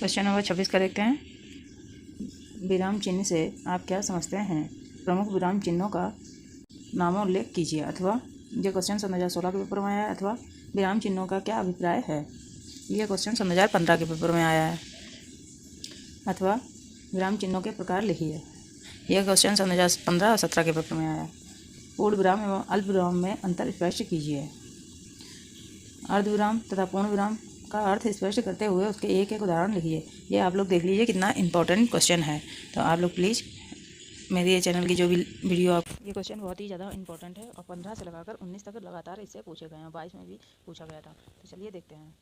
Question number 26 का देखते हैं। विराम चिन्ह से आप क्या समझते हैं? प्रमुख विराम चिन्हों का नामोल्लेख कीजिए। अथवा ये क्वेश्चन 2016 के पेपर में आया है। अथवा विराम चिन्हों का क्या अभिप्राय है? ये क्वेश्चन 2015 के पेपर में आया है। अथवा विराम चिन्हों के प्रकार लिखिए। यह क्वेश्चन 2015 और 17 के पेपर में आया है। पूर्ण विराम एवं अल्प विराम में अंतर स्पष्ट कीजिए। अर्धविराम तथा पूर्ण विराम का अर्थ स्पष्ट करते हुए उसके एक एक उदाहरण लिखिए। ये आप लोग देख लीजिए कितना इंपॉर्टेंट क्वेश्चन है। तो आप लोग प्लीज़ मेरे ये चैनल की जो भी वीडियो ये क्वेश्चन बहुत ही ज़्यादा इंपॉर्टेंट है और 15 से लगाकर 19 तक लगातार इससे पूछे गए हैं। 22 में भी पूछा गया था। तो चलिए देखते हैं।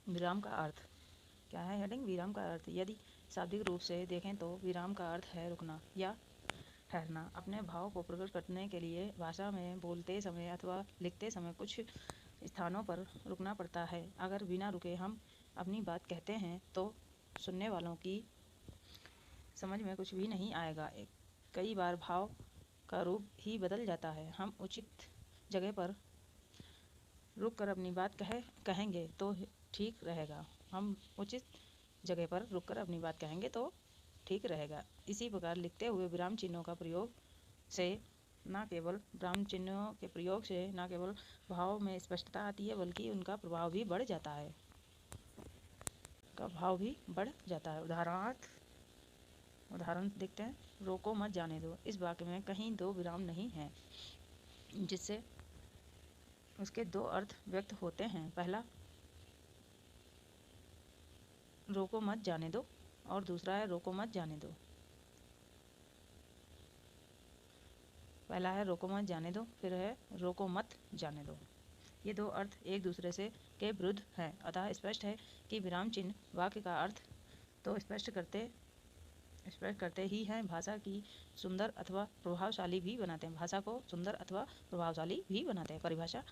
विराम का अर्थ क्या है? हेडिंग विराम का अर्थ। यदि शाब्दिक रूप से देखें तो विराम का अर्थ है रुकना या ठहरना। अपने भाव को प्रकट करने के लिए भाषा में बोलते समय अथवा लिखते समय कुछ स्थानों पर रुकना पड़ता है। अगर बिना रुके हम अपनी बात कहते हैं तो सुनने वालों की समझ में कुछ भी नहीं आएगा। कई बार भाव का रूप ही बदल जाता है। हम उचित जगह पर रुक कर अपनी बात कहेंगे तो ठीक रहेगा। हम उचित जगह पर रुक कर अपनी बात कहेंगे तो ठीक रहेगा। इसी प्रकार लिखते हुए विराम चिन्हों का प्रयोग से न केवल विराम चिन्हों के प्रयोग से न केवल भाव में स्पष्टता आती है बल्कि उनका प्रभाव भी बढ़ जाता है। उदाहरण देखते हैं। रोको मत जाने दो। इस वाक्य में कहीं दो विराम नहीं है, जिससे उसके दो अर्थ व्यक्त होते हैं। पहला रोको मत जाने दो और दूसरा है रोको मत जाने दो। पहला है रोको मत जाने दो, फिर है रोको मत जाने दो। ये दो अर्थ एक दूसरे से के विरुद्ध हैं। अतः स्पष्ट है कि विराम चिन्ह वाक्य का अर्थ तो स्पष्ट करते ही हैं, भाषा की सुंदर अथवा प्रभावशाली भी बनाते हैं। भाषा को सुंदर अथवा प्रभावशाली भी बनाते हैं। परिभाषा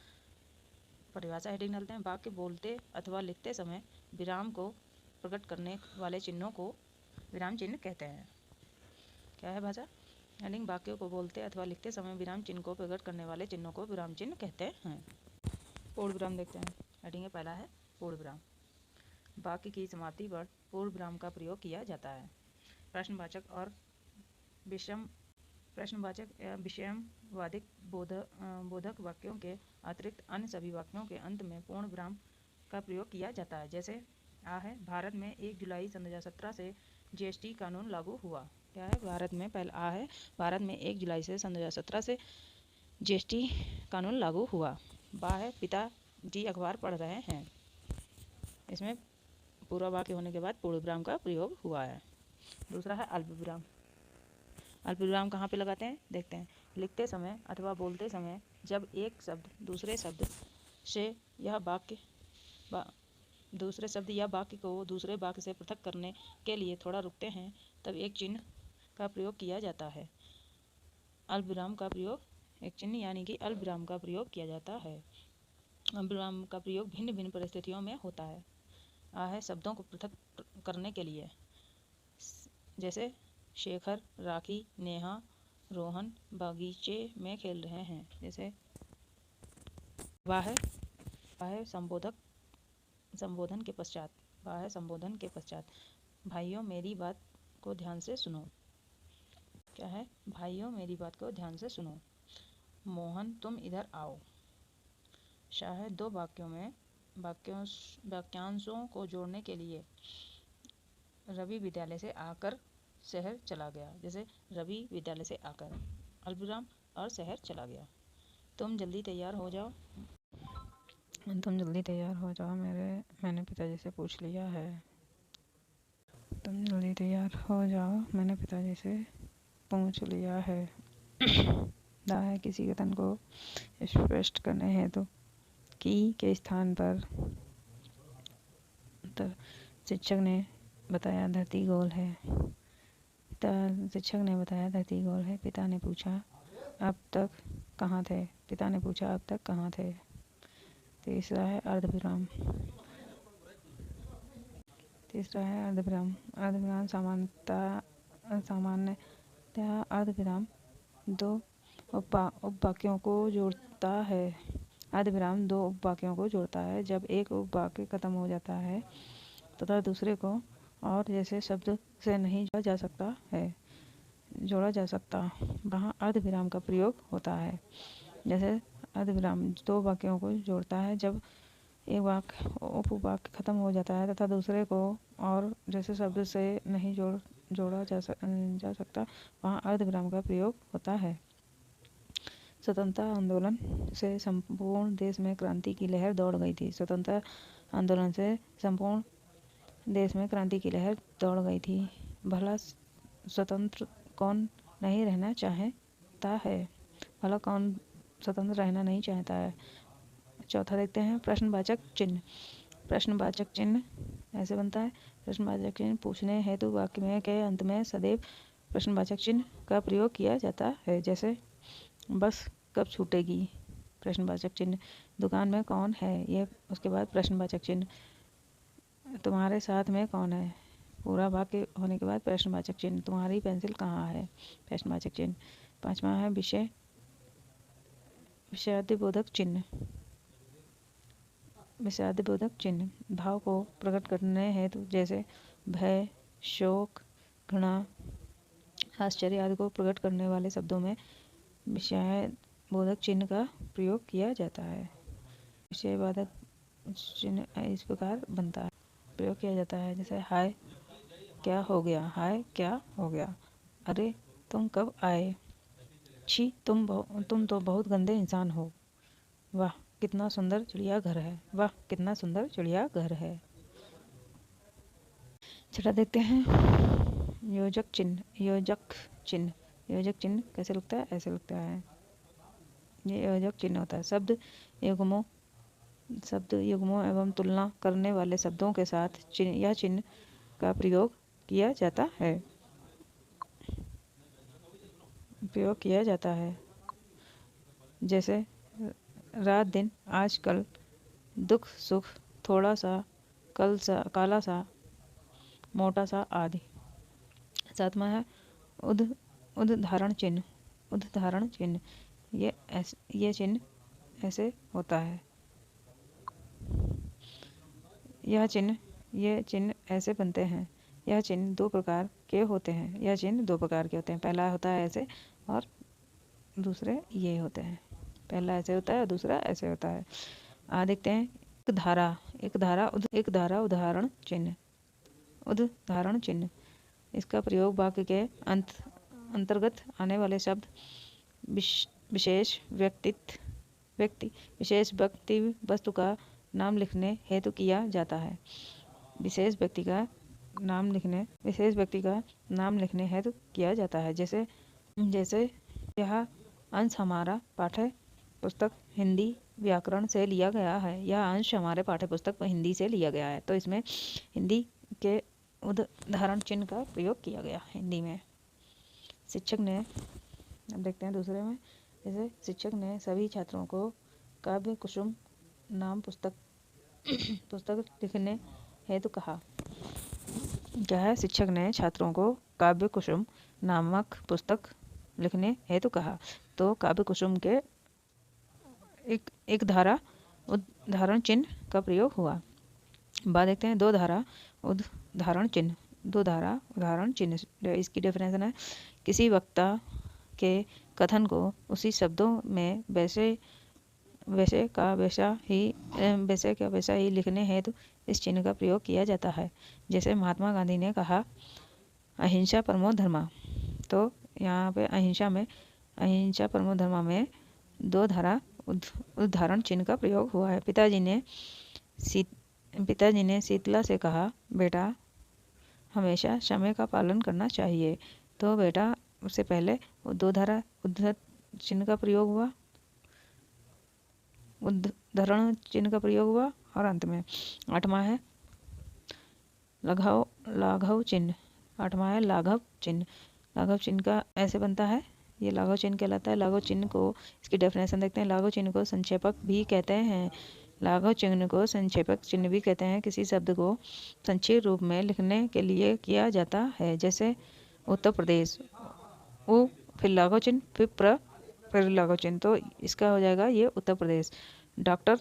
हेडिंग डालते हैं। वाक्य बोलते अथवा लिखते समय विराम को प्रकट करने वाले चिन्हों को विराम चिन्ह कहते हैं। क्या है भाषा हेडिंग? वाक्यों को बोलते अथवा लिखते समय विराम चिन्ह को प्रकट करने वाले चिन्हों को विराम चिन्ह कहते हैं। पूर्ण विराम देखते हैं। हेडिंग है पहला है पूर्ण विराम। वाक्य की समाप्ति पर पूर्ण विराम का प्रयोग किया जाता है। प्रश्नवाचक और विषयवादिक बोधक वाक्यों के अतिरिक्त अन्य सभी वाक्यों के अंत में पूर्ण विराम का प्रयोग किया जाता है। जैसे आ है भारत में 1 जुलाई 2017 से जीएसटी कानून लागू हुआ। क्या है? भारत में पहला आ है भारत में 1 जुलाई से 2017 से जीएसटी कानून लागू हुआ। बा है पिताजी अखबार पढ़ रहे हैं। इसमें पूरा वाक्य होने के बाद पूर्ण विराम का प्रयोग हुआ है। दूसरा है अल्प विराम। अल्प विराम कहाँ पे लगाते हैं देखते हैं। लिखते समय अथवा बोलते समय जब एक शब्द दूसरे शब्द या वाक्य को दूसरे वाक्य से पृथक करने के लिए थोड़ा रुकते हैं तब एक चिन्ह का प्रयोग किया जाता है। अल्प विराम का प्रयोग एक चिन्ह यानी कि अल्प विराम का प्रयोग किया जाता है। अल्प विराम का प्रयोग भिन्न भिन्न परिस्थितियों में होता है। आ है शब्दों को पृथक करने के लिए। जैसे शेखर, राखी, नेहा, रोहन बगीचे में खेल रहे हैं। जैसे वाह है संबोधन के पश्चात। भाइयों मेरी बात को ध्यान से सुनो। क्या है? भाइयों मेरी बात को ध्यान से सुनो। मोहन तुम इधर आओ। शायद दो वाक्यों में वाक्यांशों को जोड़ने के लिए रवि विद्यालय से आकर शहर चला गया। जैसे रवि विद्यालय से आकर अल्पविराम और शहर चला गया। तुम जल्दी तैयार हो जाओ। मैंने पिताजी से पूछ लिया है। तुम जल्दी तैयार हो जाओ, मैंने पिताजी से पूछ लिया है। दा है किसी कथन को स्पष्ट करने हेतु की के स्थान पर शिक्षक ने बताया धरती गोल है। पिता ने पूछा अब तक कहाँ थे। तीसरा है अर्धविराम। अर्धविराम सामान्यतः अर्धविराम दो उपवाक्यों को जोड़ता है। जब एक उपवाक्य खत्म हो जाता है तथा दूसरे को और जैसे शब्द से नहीं जोड़ा जा सकता वहाँ अर्धविराम का प्रयोग होता है। जैसे अर्धविराम दो वाक्यों को जोड़ता है। जब एक वाक्य उपवाक्य खत्म हो जाता है तथा दूसरे को और जैसे शब्द से नहीं जोड़ा जा सकता वहाँ अर्धविराम का प्रयोग होता है। स्वतंत्रता आंदोलन से संपूर्ण देश में क्रांति की लहर दौड़ गई थी। स्वतंत्रता आंदोलन से संपूर्ण देश में क्रांति की लहर दौड़ गई थी। भला स्वतंत्र कौन नहीं रहना चाहता है? भला कौन स्वतंत्र रहना नहीं चाहता है? चौथा देखते हैं, प्रश्नवाचक चिन्ह। प्रश्नवाचक चिन्ह ऐसे बनता है। प्रश्नवाचक चिन्ह पूछने हेतु वाक्य में के अंत में सदैव प्रश्नवाचक चिन्ह का प्रयोग किया जाता है। जैसे बस कब छूटेगी? प्रश्नवाचक चिन्ह। दुकान में कौन है? ये उसके बाद प्रश्नवाचक चिन्ह। तुम्हारे साथ में कौन है? पूरा वाक्य होने के बाद प्रश्नवाचक चिन्ह। तुम्हारी पेंसिल कहाँ है? प्रश्नवाचक चिन्ह। पांचवा है विषयादिबोधक चिन्ह। विषयादिबोधक चिन्ह भाव को प्रकट करने हेतु जैसे भय, शोक, घृणा, आश्चर्य आदि को प्रकट करने वाले शब्दों में विषयबोधक चिन्ह का प्रयोग किया जाता है। विषयबोधक चिन्ह इस प्रकार बनता है, प्रयोग किया जाता है। जैसे हाय क्या हो गया? हाय क्या हो गया? अरे तुम कब आए? छी तुम तो बहुत गंदे इंसान हो। वाह कितना सुंदर चिड़ियाघर है। वाह कितना सुंदर चिड़ियाघर है। छठा देखते हैं, योजक चिन्ह। योजक चिन्ह कैसे लगता है? ऐसे लगता है। ये योजक चिन्ह होता है। शब्द युग्मों एवं तुलना करने वाले शब्दों के साथ यह चिन्ह का प्रयोग किया जाता है। जैसे रात दिन, आज कल, दुख सुख, थोड़ा सा, काला सा, मोटा सा आदि। सातवां है उद्धारण चिन्ह। उद्धारण चिन्ह ये चिन्ह ऐसे होता है। ये चिन्ह ऐसे बनते हैं। यह चिन्ह दो प्रकार के होते हैं। पहला होता है ऐसे और दूसरे ये होते हैं। पहला ऐसे होता है और दूसरा ऐसे होता है। देखते हैं, एक धारा उदाहरण चिन्ह। उदाहरण चिन्ह इसका प्रयोग वाक्य के अंतर्गत आने वाले शब्द विशेष व्यक्ति वस्तु का नाम लिखने हेतु किया जाता है। विशेष व्यक्ति का नाम लिखने हेतु किया जाता है। जैसे यह अंश हमारा पाठ्य पुस्तक हिंदी व्याकरण से लिया गया है। यह अंश हमारे पाठ्य पुस्तक हिंदी से लिया गया है। तो इसमें हिंदी के उदाहरण चिन्ह का प्रयोग किया गया हिंदी में। शिक्षक ने, अब देखते हैं दूसरे में, जैसे शिक्षक ने सभी छात्रों को काव्य कुसुम नाम पुस्तक लिखने हेतु कहा। क्या है? शिक्षक ने छात्रों को काव्य कुसुम नामक पुस्तक लिखने हेतु कहा। तो काव्य कुसुम के एक धारा उदाहरण चिन्ह का प्रयोग हुआ। बात देखते हैं, दो धारा उदाहरण चिन्ह। इसकी डेफिनेशन है, किसी वक्ता के कथन को उसी शब्दों में वैसे का वैसा ही लिखने हेतु इस चिन्ह का प्रयोग किया जाता है। जैसे महात्मा गांधी ने कहा, अहिंसा परमो धर्मा। तो यहाँ पे अहिंसा परमो धर्मा में दो धारा उदाहरण चिन्ह का प्रयोग हुआ है। पिताजी ने शीतला से कहा, बेटा हमेशा समय का पालन करना चाहिए। तो बेटा उससे पहले दो धारा उद्धरण चिन्ह का प्रयोग हुआ और अंत में आठवां है लाघव चिन्ह। लाघव चिन्ह का ऐसे बनता है। ये लाघव चिन्ह कहलाता है। लाघव चिन्ह को, इसकी डेफिनेशन देखते हैं। लाघव चिन्ह को संक्षेपक भी कहते हैं। किसी शब्द को संक्षिप्त रूप में लिखने के लिए किया जाता है। जैसे उत्तर प्रदेश, उ फिर लाघव चिन्ह फिर लाघव चिन्ह। तो इसका हो जाएगा ये उत्तर प्रदेश। डॉक्टर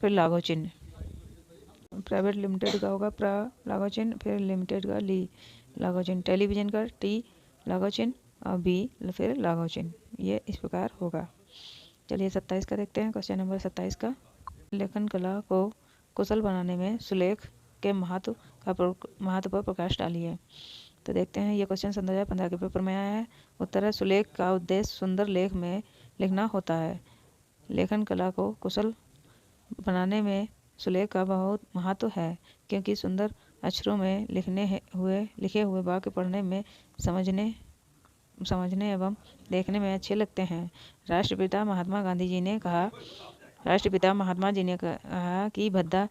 फिर लाघव चिन्ह। प्राइवेट लिमिटेड का होगा प्रा लागू चिन्ह, फिर लिमिटेड का ली लागू चिन्ह, टेलीविजन का टी लागू चिन्ह और बी फिर लागू चिन्ह। ये इस प्रकार होगा। चलिए 27 का देखते हैं। क्वेश्चन नंबर 27 का, लेखन कला को कुशल बनाने में सुलेख के महत्व पर प्रकाश डालिए। तो देखते हैं, ये क्वेश्चन सन 2015 के पेपर में आया है। उत्तर है, सुलेख का उद्देश्य सुंदर लेख में लिखना होता है। लेखन कला को कुशल बनाने में सुलेख का बहुत महत्व है, क्योंकि सुंदर अक्षरों में लिखे हुए वाक्य पढ़ने में समझने एवं देखने में अच्छे लगते हैं। राष्ट्रपिता महात्मा जी ने कहा कि भद्दा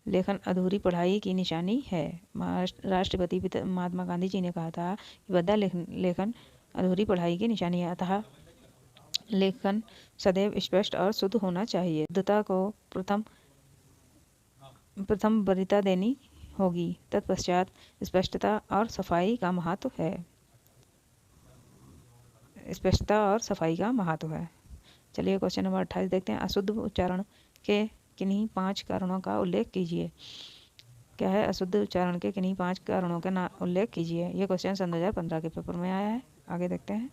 लेखन अधूरी पढ़ाई की निशानी है। राष्ट्रपति महात्मा गांधी जी ने कहा था कि भद्दा लेखन अधूरी पढ़ाई की निशानी है। अतः लेखन सदैव स्पष्ट और शुद्ध होना चाहिए। शुद्धता को प्रथम वरीयता देनी होगी। तत्पश्चात स्पष्टता और सफाई का महत्व है। चलिए क्वेश्चन नंबर 28 देखते हैं। अशुद्ध उच्चारण के किन्हीं 5 कारणों का उल्लेख कीजिए। क्या है? अशुद्ध उच्चारण के किन्हीं 5 कारणों का उल्लेख कीजिए। ये क्वेश्चन सन 2015 के पेपर में आया है। आगे देखते हैं,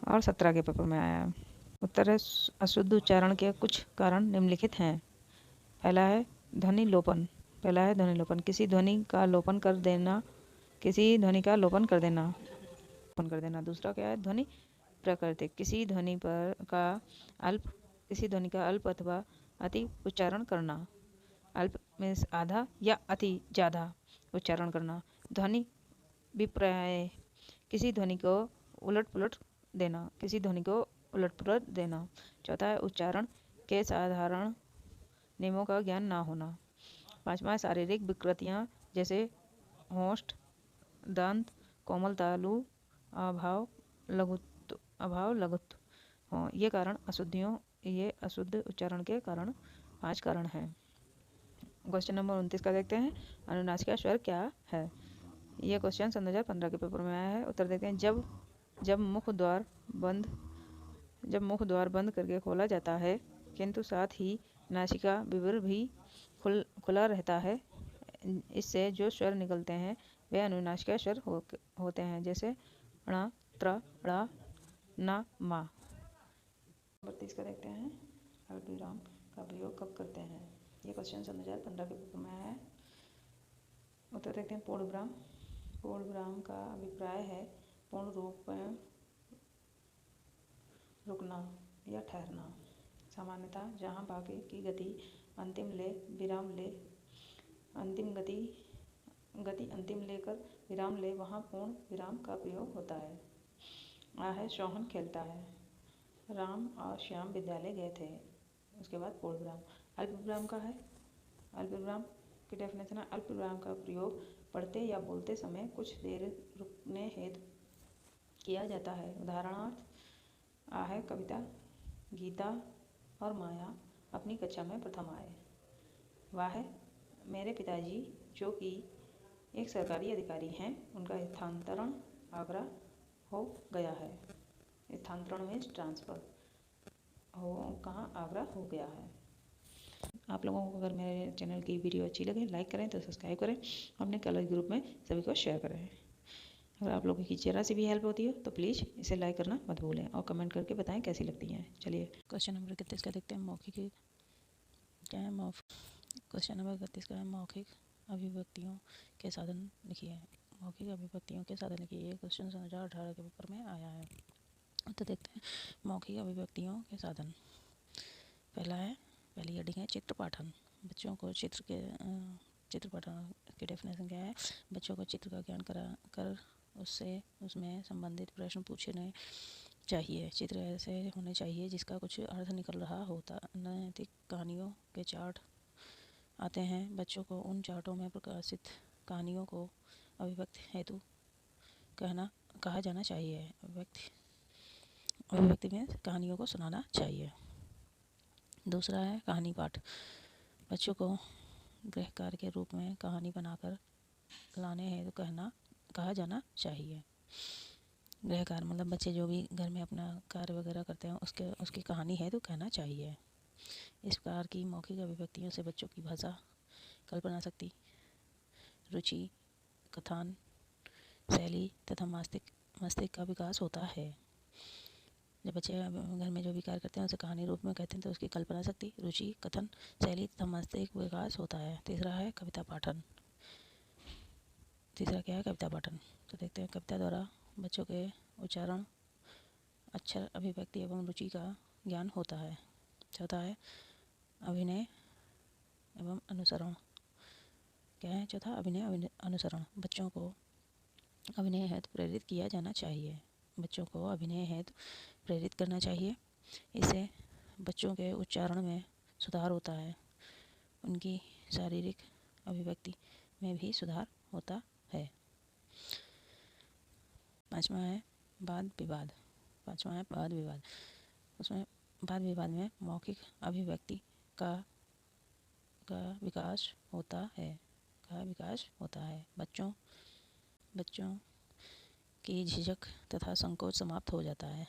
और 17 के पेपर में आया है। उत्तर है, अशुद्ध उच्चारण के कुछ कारण निम्नलिखित हैं। पहला है ध्वनि लोपन। किसी ध्वनि का लोपन कर देना। दूसरा क्या है? ध्वनि प्राकृतिक। किसी ध्वनि का अल्प अथवा अति उच्चारण करना। अल्प मीन्स आधा या अति ज़्यादा उच्चारण करना। ध्वनि विपर्य, किसी ध्वनि को उलट पुलट देना। चौथा है उच्चारण के साधारण नियमों का ज्ञान ना होना। पांचवा है शारीरिक विकृतियाँ, जैसे होंठ, दंत, कोमल तालु, अभाव, लघुत्व हो। ये अशुद्ध उच्चारण के 5 कारण हैं। क्वेश्चन नंबर 29 का देखते हैं। अनुनासिका स्वर क्या है? ये क्वेश्चन सन 2015 के पेपर में आया है। उत्तर देखते हैं, जब मुख द्वार बंद करके खोला जाता है, किंतु साथ ही नासिका विवर भी खुला रहता है, इससे जो स्वर निकलते हैं वे अनुनासिका स्वर होते हैं, जैसे ण, त्र, ड़, न, मा। 32 का देखते हैं। अल्पविराम का प्रयोग कब करते हैं? ये क्वेश्चन सन 2015 के पेपर में आया है। उत्तर देखते हैं, पूर्णविराम का अभिप्राय है पूर्ण रूप में रुकना या ठहरना। सामान्यतः जहाँ वाक्य की गति अंतिम लेकर विराम ले, वहाँ पूर्ण विराम का प्रयोग होता है। आ है सोहन खेलता है। राम और श्याम विद्यालय गए थे। उसके बाद पूर्ण विराम। अल्पविराम का है। अल्पविराम की डेफिनेशन है, अल्पविराम का प्रयोग पढ़ते या बोलते समय कुछ देर रुकने हेतु किया जाता है। उदाहरणार्थ, आ है कविता, गीता और माया अपनी कक्षा में प्रथम आए। वाह है मेरे पिताजी, जो कि एक सरकारी अधिकारी हैं, उनका स्थानांतरण आगरा हो गया है। स्थानांतरण मीन्स ट्रांसफ़र हो, कहाँ? आगरा हो गया है। आप लोगों को अगर मेरे चैनल की वीडियो अच्छी लगे, लाइक करें तो सब्सक्राइब करें, अपने कॉलेज ग्रुप में सभी को शेयर करें। अगर आप लोगों की जरा सी भी हेल्प होती है तो प्लीज़ इसे लाइक करना मत भूलें और कमेंट करके बताएं कैसी लगती हैं। चलिए क्वेश्चन नंबर 31 का देखते हैं। क्वेश्चन नंबर 31 का है, मौखिक अभिव्यक्तियों के साधन लिखिए। ये क्वेश्चन 2018 के पेपर में आया है। तो देखते हैं, मौखिक अभिव्यक्तियों के साधन। पहली हेडिंग है चित्र पाठन। बच्चों को चित्र पाठन की डेफिनेशन क्या है? बच्चों को चित्र का ज्ञान करा कर उसमें संबंधित प्रश्न पूछने चाहिए। चित्र ऐसे होने चाहिए जिसका कुछ अर्थ निकल रहा होता। नैतिक कहानियों के चार्ट आते हैं। बच्चों को उन चार्टों में प्रकाशित कहानियों को अभिव्यक्ति हेतु कहा जाना चाहिए। अभिव्यक्ति में कहानियों को सुनाना चाहिए। दूसरा है कहानी पाठ। बच्चों को गृह कार्य के रूप में कहानी बनाकर लाने हेतु कहा जाना चाहिए। गृह कार्य मतलब बच्चे जो भी घर में अपना कार्य वगैरह करते हैं उसकी कहानी है तो कहना चाहिए। इस प्रकार की मौखिक अभिव्यक्तियों से बच्चों की भाषा कल्पना शक्ति, रुचि, कथन, शैली तथा मस्तिष्क का विकास होता है। जब बच्चे घर में जो भी कार्य करते हैं उसे कहानी रूप में कहते हैं तो उसकी कल्पना शक्ति, रुचि, कथन, शैली तथा मस्तिष्क विकास होता है। तीसरा है कविता पाठन। तीसरा क्या है? कविता पाठन। तो देखते हैं, कविता द्वारा बच्चों के उच्चारण, अक्षर, अभिव्यक्ति एवं रुचि का ज्ञान होता है। चौथा है अभिनय एवं अनुसरण। क्या है चौथा? अभिनय अनुसरण। बच्चों को अभिनय हेतु प्रेरित किया जाना चाहिए। बच्चों को अभिनय हेतु प्रेरित करना चाहिए। इससे बच्चों के उच्चारण में सुधार होता है, उनकी शारीरिक अभिव्यक्ति में भी सुधार होता है। पांचवा है वाद विवाद। उसमें वाद विवाद में मौखिक अभिव्यक्ति का विकास होता है। बच्चों की झिझक तथा संकोच समाप्त हो जाता है।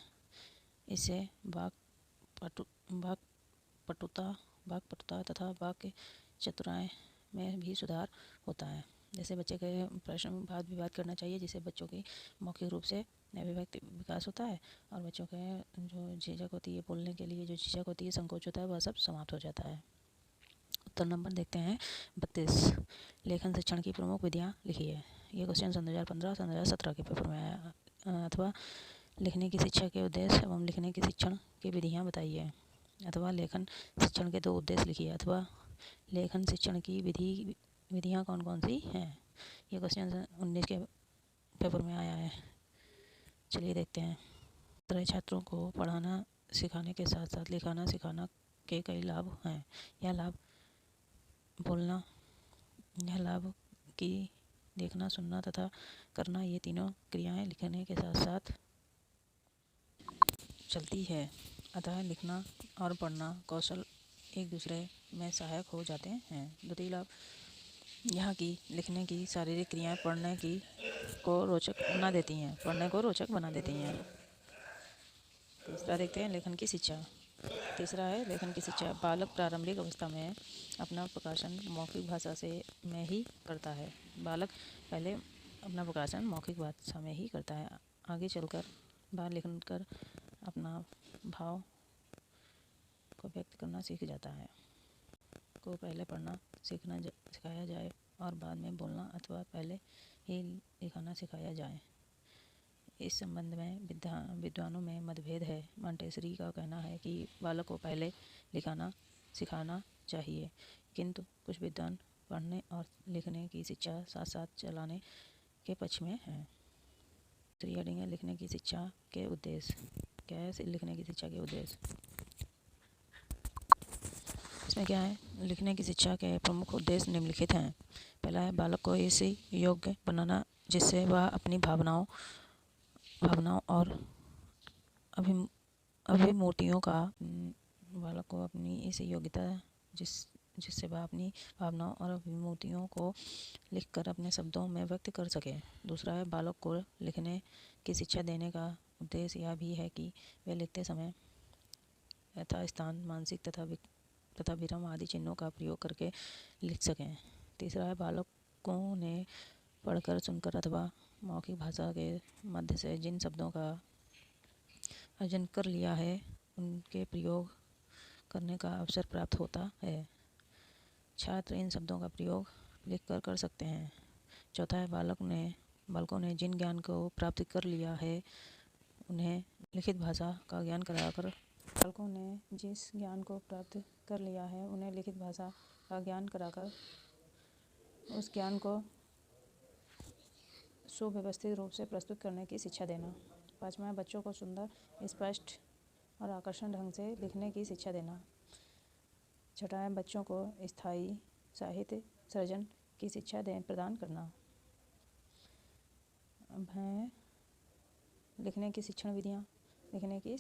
इससे वाक्पटुता तथा वाक्य चतुराई में भी सुधार होता है। जैसे बच्चे के प्रश्न वाद विवाद करना चाहिए, जिससे बच्चों की मौखिक रूप से अभिव्यक्ति विकास होता है और बच्चों के जो झिझक होती है, बोलने के लिए जो झिझक होती है, संकोच होता है, वह सब समाप्त हो जाता है। उत्तर नंबर देखते हैं 32। लेखन शिक्षण की प्रमुख विधियाँ लिखिए। ये क्वेश्चन सन 2015 सन 2017 के पेपर में आया। अथवा लिखने की शिक्षा के उद्देश्य एवं लिखने की शिक्षण की विधियाँ बताइए। अथवा लेखन शिक्षण के 2 उद्देश्य लिखिए। अथवा लेखन शिक्षण की विधियाँ कौन कौन सी हैं। ये क्वेश्चन 19 के पेपर में आया है। चलिए देखते हैं। तरह छात्रों को पढ़ाना सिखाने के साथ साथ लिखाना सिखाना के कई लाभ हैं। यह लाभ की देखना, सुनना तथा करना, ये तीनों क्रियाएं लिखने के साथ साथ चलती है। अतः लिखना और पढ़ना कौशल एक दूसरे में सहायक हो जाते हैं। द्वितीय लाभ यह कि लिखने की शारीरिक क्रियाएं पढ़ने को रोचक बना देती हैं। तीसरा देखते हैं लेखन की शिक्षा। तीसरा है लेखन की शिक्षा। बालक प्रारंभिक अवस्था में अपना प्रकाशन मौखिक भाषा में ही करता है। बालक पहले अपना प्रकाशन मौखिक भाषा में ही करता है। आगे चलकर बाहर लिखकर अपना भाव को व्यक्त करना सीख जाता है। को पहले पढ़ना सिखाया जाए और बाद में बोलना अथवा पहले ही लिखाना सिखाया जाए। इस संबंध में विद्वानों में मतभेद है। मॉन्टेसरी का कहना है कि बालक को पहले लिखाना सिखाना चाहिए, किंतु कुछ विद्वान पढ़ने और लिखने की शिक्षा साथ साथ चलाने के पक्ष में हैं। दूसरी हेडिंग है लिखने की शिक्षा के उद्देश्य। क्या है लिखने की शिक्षा के उद्देश्य? इसमें क्या है? लिखने की शिक्षा के प्रमुख उद्देश्य निम्नलिखित हैं। पहला है बालक को ऐसे योग्य बनाना जिससे वह अपनी भावनाओं और अभिमूर्तियों का बालक को अपनी ऐसी योग्यता जिससे वह अपनी भावनाओं और अभिमूर्तियों को लिखकर अपने शब्दों में व्यक्त कर सके। दूसरा है बालक को लिखने की शिक्षा देने का उद्देश्य यह भी है कि वे लिखते समय यथा स्थान, मानसिक तथा विराम आदि चिन्हों का प्रयोग करके लिख सकें। तीसरा है बालकों ने पढ़कर, सुनकर अथवा मौखिक भाषा के मध्य से जिन शब्दों का अर्जन कर लिया है उनके प्रयोग करने का अवसर प्राप्त होता है। छात्र इन शब्दों का प्रयोग लिखकर कर सकते हैं। चौथा है बालकों ने जिन ज्ञान को प्राप्त कर लिया है उन्हें लिखित भाषा का ज्ञान कराकर उस ज्ञान को सुव्यवस्थित रूप से प्रस्तुत करने की शिक्षा देना। पाँचवा है बच्चों को सुंदर, स्पष्ट और आकर्षक ढंग से लिखने की शिक्षा देना। छठा है बच्चों को स्थायी साहित्य सृजन की शिक्षा प्रदान करना। अब है लिखने की शिक्षण विधियाँ। लिखने की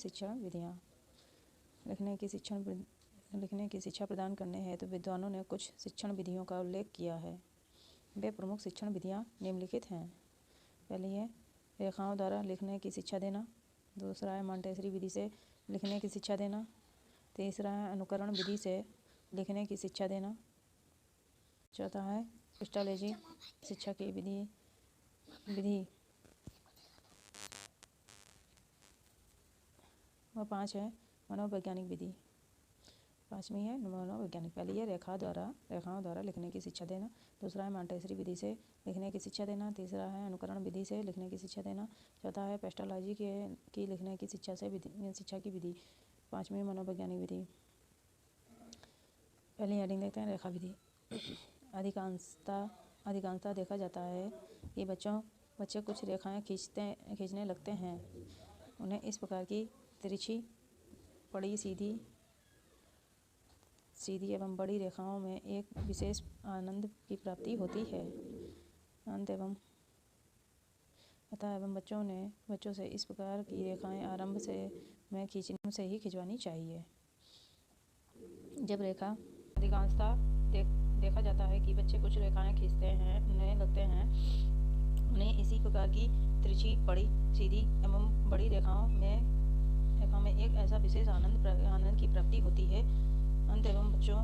शिक्षा प्रदान करने हेतु विद्वानों ने कुछ शिक्षण विधियों का उल्लेख किया है। वे प्रमुख शिक्षण विधियाँ निम्नलिखित हैं। पहली है रेखाओं द्वारा लिखने की शिक्षा देना। दूसरा है मॉन्टेसरी विधि से लिखने की शिक्षा देना। तीसरा है अनुकरण विधि से लिखने की शिक्षा देना। चौथा है पेस्टोलॉजी शिक्षा की विधि और 5 है मनोवैज्ञानिक विधि। 5वीं है मनोवैज्ञानिक। पहली है रेखाओं द्वारा लिखने की शिक्षा देना। दूसरा है मॉन्टेसरी विधि से लिखने की शिक्षा देना। तीसरा है अनुकरण विधि से लिखने की शिक्षा देना। चौथा है पेस्टोलॉजी की लिखने की शिक्षा की विधि। 5वीं मनोवैज्ञानिक विधि। पहली हेडिंग देखते हैं रेखा विधि। अधिकांशतः देखा जाता है कि बच्चे कुछ रेखाएं खींचने लगते हैं। उन्हें इस प्रकार की तिरछी पड़ी सीधी एवं बड़ी रेखाओं में एक विशेष आनंद की प्राप्ति होती है। एवं बच्चों से इस प्रकार की रेखाएं आरंभ में खींचने से ही खिंचवानी चाहिए। जब रेखा अधिकांशतः देखा जाता है कि बच्चे कुछ रेखाएं खींचने लगते हैं। उन्हें इसी प्रकार की तिरछी पड़ी सीधी एवं बड़ी रेखाओं में एक ऐसा विशेष आनंद की प्राप्ति होती है। एवं बच्चों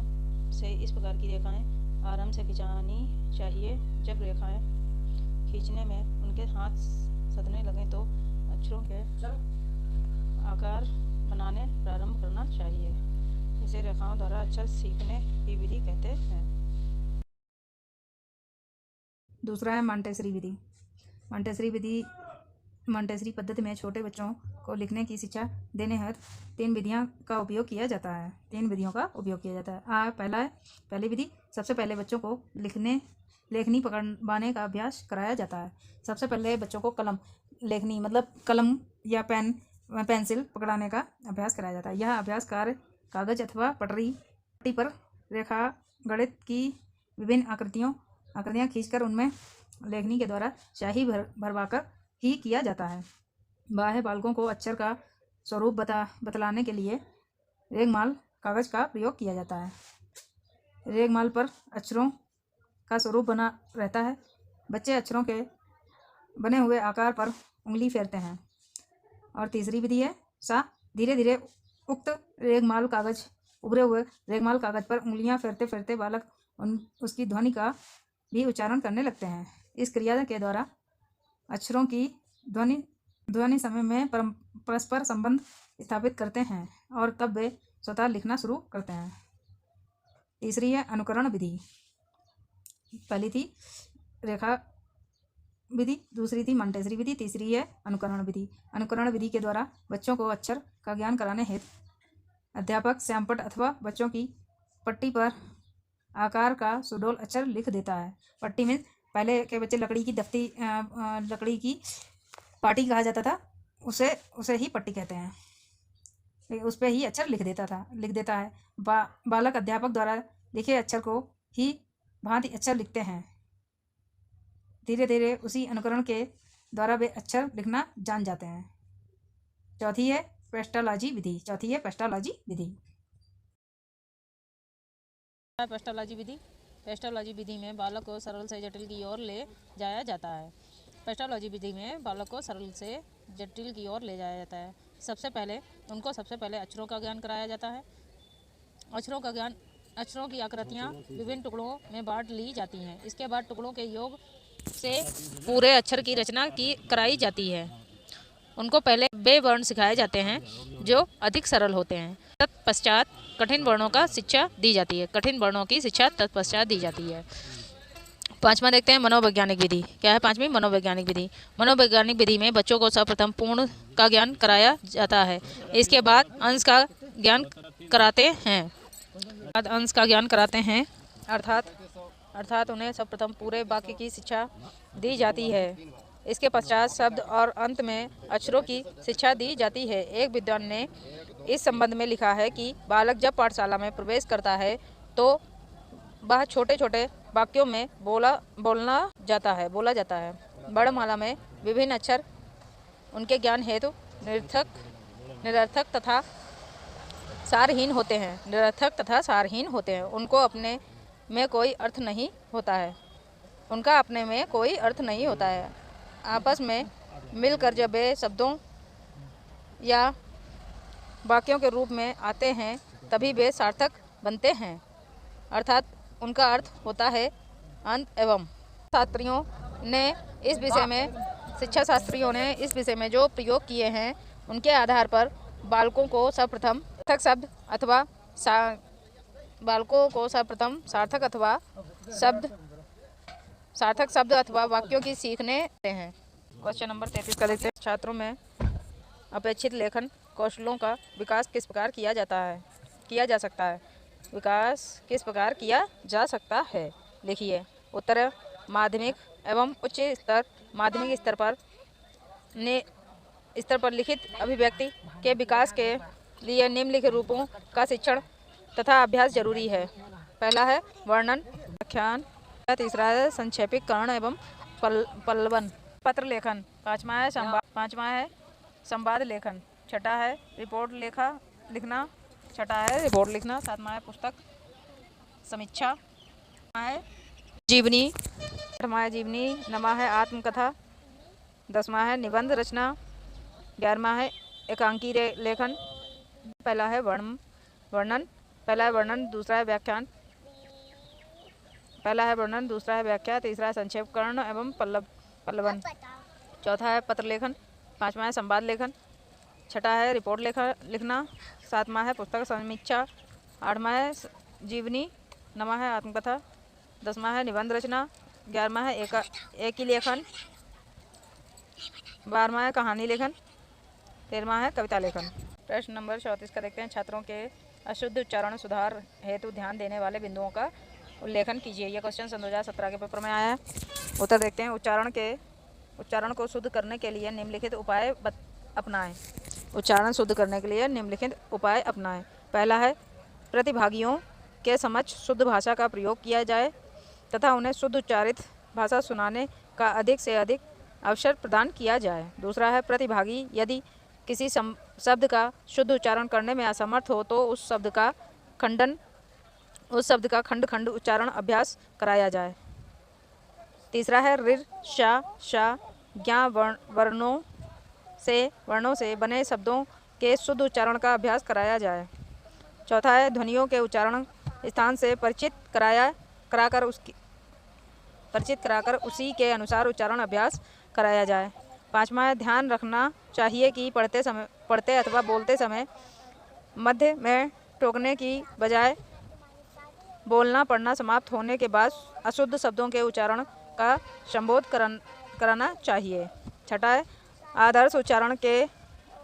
से इस प्रकार की रेखाएं आराम से खिंचानी चाहिए। जब रेखाएं खींचने में उनके हाथ सधने लगें तो अक्षरों के आकार बनाने प्रारंभ करना चाहिए। इसे रेखाओं द्वारा अक्षर सीखने की विधि कहते हैं। दूसरा है मॉन्टेसरी विधि। मॉन्टेसरी पद्धति में छोटे बच्चों को लिखने की शिक्षा देने हेतु 3 विधियों का उपयोग किया जाता है। पहली विधि, सबसे पहले बच्चों को लेखनी पकड़वाने का अभ्यास कराया जाता है। सबसे पहले बच्चों को लेखनी मतलब कलम या पेंसिल पकड़ाने का अभ्यास कराया जाता है। यह अभ्यास कागज अथवा पट्टी पर रेखा गणित की विभिन्न आकृतियां खींचकर उनमें लेखनी के द्वारा स्याही भरवाकर ही किया जाता है। बाह्य बालकों को अक्षर का स्वरूप बतलाने के लिए रेगमाल कागज का प्रयोग किया जाता है। रेगमाल पर अक्षरों का स्वरूप बना रहता है। बच्चे अक्षरों के बने हुए आकार पर उंगली फेरते हैं। और तीसरी विधि है सा। धीरे धीरे उक्त उभरे हुए रेगमाल कागज पर उंगलियां फेरते फेरते बालक उसकी ध्वनि का भी उच्चारण करने लगते हैं। इस क्रिया के द्वारा अक्षरों की ध्वनि समय में परस्पर संबंध स्थापित करते हैं और तब वे स्वतः लिखना शुरू करते हैं। तीसरी है अनुकरण विधि। पहली थी रेखा विधि, दूसरी थी मॉन्टेसरी विधि, तीसरी है अनुकरण विधि। अनुकरण विधि के द्वारा बच्चों को अक्षर का ज्ञान कराने हेतु अध्यापक श्यामपट्ट अथवा बच्चों की पट्टी पर आकार का सुडौल अक्षर लिख देता है। पट्टी में पहले के बच्चे लकड़ी की पाटी कहा जाता था, उसे ही पट्टी कहते हैं। उस पर ही अक्षर लिख देता है। बालक अध्यापक द्वारा लिखे अक्षर को ही भांति अक्षर लिखते हैं। धीरे धीरे उसी अनुकरण के द्वारा वे अक्षर लिखना जान जाते हैं। चौथी है पेस्टोलॉजी विधि। पेस्टोलॉजी विधि में बालक को सरल से जटिल की ओर ले जाया जाता है। सबसे पहले अक्षरों का ज्ञान कराया जाता है। अक्षरों की आकृतियाँ विभिन्न टुकड़ों में बांट ली जाती हैं। इसके बाद टुकड़ों के योग से पूरे अक्षर की रचना कराई जाती है। उनको पहले वे वर्ण सिखाए जाते हैं जो अधिक सरल होते हैं। तत्पश्चात कठिन वर्णों की शिक्षा दी जाती है। पांचवा देखते हैं मनोवैज्ञानिक विधि। क्या है पांचवी? मनोवैज्ञानिक विधि। मनोवैज्ञानिक विधि में बच्चों को सर्वप्रथम पूर्ण का ज्ञान कराया जाता है। इसके बाद अंश का ज्ञान कराते हैं। अर्थात उन्हें सर्वप्रथम पूरे वाक्य की शिक्षा दी जाती है। इसके पश्चात शब्द और अंत में अक्षरों की शिक्षा दी जाती है। एक विद्वान ने इस संबंध में लिखा है कि बालक जब पाठशाला में प्रवेश करता है तो वह छोटे छोटे वाक्यों में बोला जाता है। वर्णमाला में विभिन्न अक्षर उनके ज्ञान हेतु निरर्थक तथा सारहीन होते हैं। उनको अपने में कोई अर्थ नहीं होता है। आपस में मिलकर जब वे शब्दों या वाक्यों के रूप में आते हैं तभी वे सार्थक बनते हैं। अर्थात उनका अर्थ होता है अंत एवं। शास्त्रियों ने इस विषय में शिक्षा शास्त्रियों ने इस विषय में जो प्रयोग किए हैं उनके आधार पर बालकों को सर्वप्रथम सार्थक शब्द अथवा वाक्यों की सीखने हैं। क्वेश्चन नंबर 33 का देखते हैं। छात्रों में अपेक्षित लेखन कौशलों का विकास किस प्रकार किया जा सकता है? विकास किस प्रकार किया जा सकता है? लिखिए। उत्तर माध्यमिक एवं उच्च स्तर। माध्यमिक स्तर पर लिखित अभिव्यक्ति के विकास के लिए निम्नलिखित रूपों का शिक्षण तथा अभ्यास जरूरी है। पहला है वर्णन व्याख्यान। तीसरा है संक्षेपीकरण एवं पल्लवन। पत्र लेखन। पांचवा है संवाद लेखन। छठा है रिपोर्ट लिखना। सातवां है पुस्तक समीक्षा। है जीवनी। आठवां है जीवनी। नौवां है आत्मकथा। 10वां है निबंध रचना। 11वां है एकांकी लेखन। पहला है वर्णन। दूसरा है व्याख्यान। तीसरा है संक्षेपीकरण एवं पल्लवन। चौथा है पत्र लेखन। पांचवा है संवाद लेखन। छठा है रिपोर्ट लिखना। सातवां है पुस्तक समीक्षा। आठवां है जीवनी। नौवां है आत्मकथा। 10वां है निबंध रचना। 11वां है एकी लेखन। 12वां है कहानी लेखन। 13वां है कविता लेखन। प्रश्न नंबर 34 का देखते हैं। छात्रों के अशुद्ध उच्चारण सुधार हेतु ध्यान देने वाले बिंदुओं का उल्लेखन कीजिए। यह क्वेश्चन सन 2017 के पेपर में आया है। उत्तर देखते हैं। उच्चारण को शुद्ध करने के लिए निम्नलिखित उपाय अपनाएं। पहला है प्रतिभागियों के समक्ष शुद्ध भाषा का प्रयोग किया जाए तथा उन्हें शुद्ध उच्चारित भाषा सुनाने का अधिक से अधिक अवसर प्रदान किया जाए। दूसरा है प्रतिभागी यदि किसी शब्द का शुद्ध उच्चारण करने में असमर्थ हो तो उस शब्द का खंड उच्चारण अभ्यास कराया जाए। तीसरा है ऋ श श ज्ञ वर्णों से बने शब्दों के शुद्ध उच्चारण का अभ्यास कराया जाए। चौथा है ध्वनियों के उच्चारण स्थान से परिचित कराकर उसी के अनुसार उच्चारण अभ्यास कराया जाए। पांचवा है ध्यान रखना चाहिए कि पढ़ते अथवा बोलते समय मध्य में टोकने की बजाय बोलना पढ़ना समाप्त होने के बाद अशुद्ध शब्दों के उच्चारण का संबोध कराना चाहिए। छठा है आदर्श उच्चारण के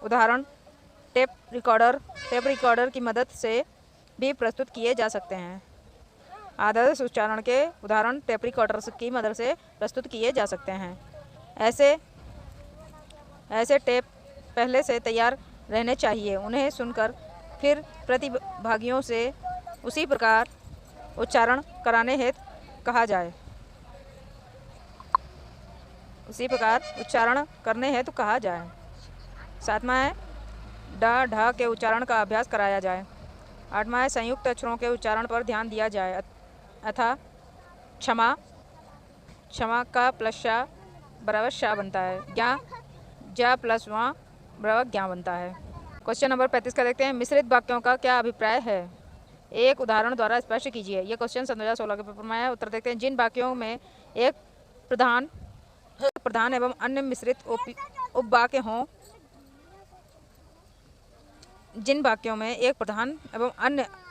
उदाहरण टेप रिकॉर्डर की मदद से भी प्रस्तुत किए जा सकते हैं। आदर्श उच्चारण के उदाहरण टेप रिकॉर्डर की मदद से प्रस्तुत किए जा सकते हैं। ऐसे टेप पहले से तैयार रहने चाहिए। उन्हें सुनकर फिर प्रतिभागियों से उसी प्रकार उच्चारण कराने हेतु कहा जाए। सातवां है ड ढ के उच्चारण का अभ्यास कराया जाए। आठवां है संयुक्त अक्षरों के उच्चारण पर ध्यान दिया जाए अथा क्षमा का प्लस शा बराबर शा बनता है। ज्ञा प्लस वां बराबर ज्ञा बनता है। क्वेश्चन नंबर 35 का देखते हैं। मिश्रित वाक्यों का क्या अभिप्राय है? एक उदाहरण द्वारा स्पष्ट कीजिए। यह क्वेश्चन सन 2016 के पेपर में आया। उत्तर देखते हैं। जिन वाक्यों में एक प्रधान एवं अन्य मिश्रित उपवाक्य हों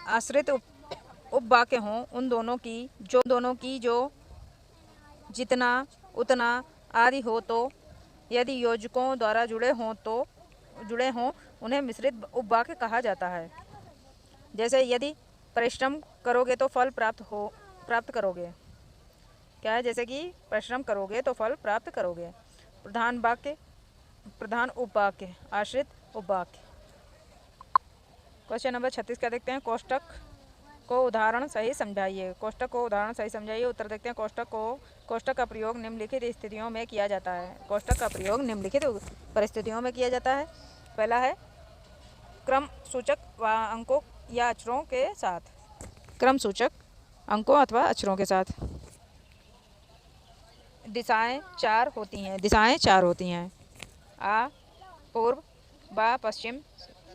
आश्रित उपवाक्य हों उन दोनों की जो जितना उतना आदि हो तो यदि योजकों द्वारा जुड़े हों उन्हें मिश्रित उपवाक्य कहा जाता है। जैसे यदि परिश्रम करोगे तो फल प्राप्त करोगे। क्या है? जैसे कि परिश्रम करोगे तो फल प्राप्त करोगे। प्रधान उपवाक्य आश्रित उपवाक्य। क्वेश्चन नंबर 36 का देखते हैं। कोष्टक को उदाहरण सही समझाइए। उत्तर देखते हैं। कोष्टक का प्रयोग निम्नलिखित स्थितियों में किया जाता है। पहला है क्रम सूचक अंकों या अक्षरों के साथ। दिशाएं चार होती हैं। आ पूर्व, बा पश्चिम,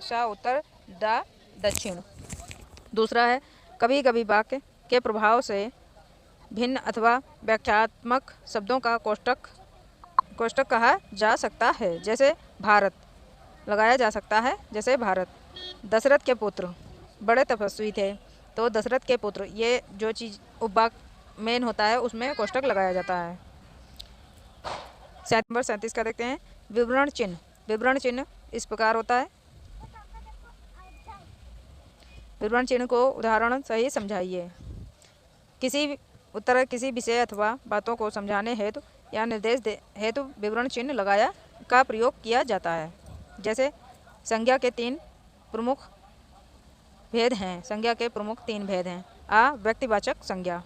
सा उत्तर, दा दक्षिण। दूसरा है कभी कभी वाक्य के प्रभाव से भिन्न अथवा व्याख्यात्मक शब्दों का कोष्टक कहा जा सकता है। जैसे भारत लगाया जा सकता है, जैसे भारत। दशरथ के पुत्र बड़े तपस्वी थे, तो दशरथ के पुत्र, ये जो चीज़ उपवाक मेन होता है उसमें कोष्टक लगाया जाता है। नंबर 37 का देखते हैं। विवरण चिन्ह। विवरण चिन्ह इस प्रकार होता है। विवरण चिन्ह को उदाहरण सही समझाइए। किसी विषय अथवा बातों को समझाने हेतु या निर्देश हेतु विवरण चिन्ह लगाया का प्रयोग किया जाता है। जैसे संज्ञा के 3 प्रमुख भेद हैं। संज्ञा के प्रमुख 3 भेद हैं। व्यक्तिवाचक संज्ञा,